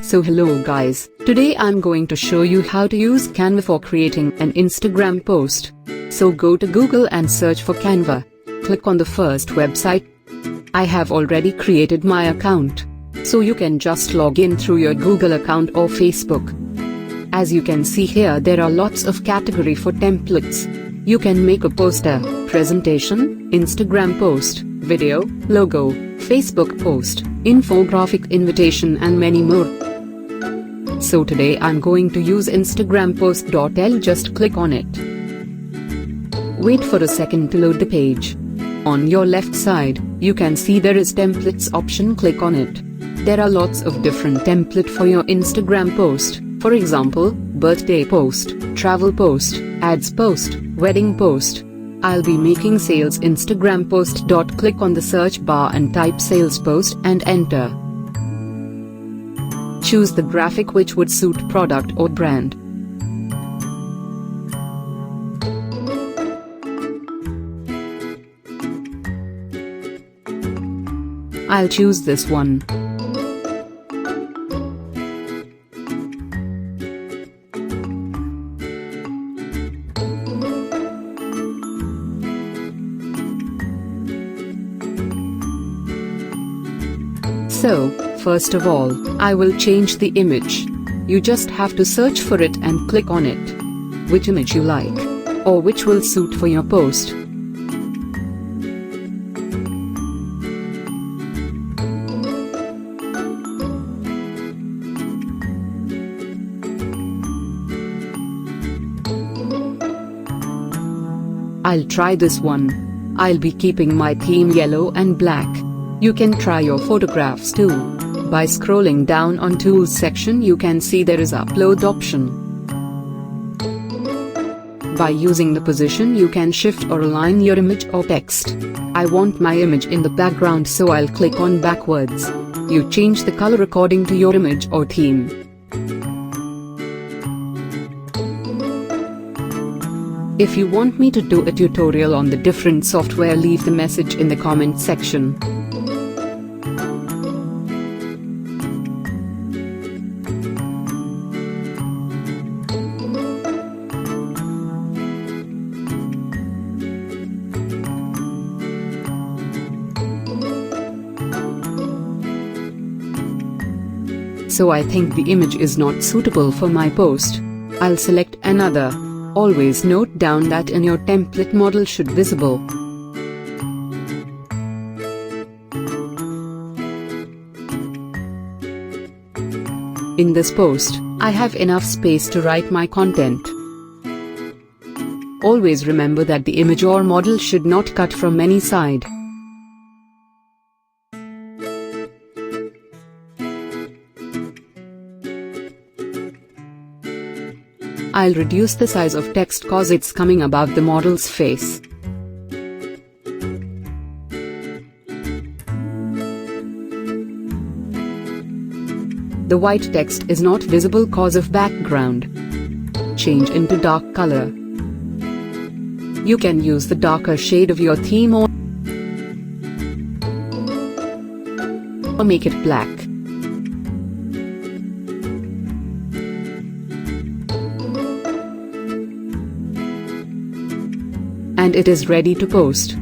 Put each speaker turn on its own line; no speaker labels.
So hello guys, today I'm going to show you how to use Canva for creating an Instagram post. So go to Google and search for Canva. Click on the first website. I have already created my account. So you can just log in through your Google account or Facebook. As you can see here, there are lots of category for templates. You can make a poster, presentation, Instagram post, video, logo, Facebook post, infographic, invitation and many more. So today I'm going to use Instagram post.l. Just click on it. Wait for a second to load the page. On your left side, you can see there is templates option. Click on it. There are lots of different template for your Instagram post. For example, birthday post, travel post, ads post, wedding post. I'll be making sales Instagram post. Click on the search bar and type sales post and enter. Choose the graphic which would suit product or brand. I'll choose this one. So, first of all, I will change the image. You just have to search for it and click on it. Which image you like, or which will suit for your post. I'll try this one. I'll be keeping my theme yellow and black. You can try your photographs too. By scrolling down on Tools section, you can see there is Upload option. By using the position, you can shift or align your image or text. I want my image in the background, so I'll click on backwards. You change the color according to your image or theme. If you want me to do a tutorial on the different software, leave the message in the comment section. So I think the image is not suitable for my post. I'll select another. Always note down that in your template model should visible. In this post, I have enough space to write my content. Always remember that the image or model should not cut from any side. I'll reduce the size of text cause it's coming above the model's face. The white text is not visible cause of background. Change into dark color. You can use the darker shade of your theme or make it black. And it is ready to post.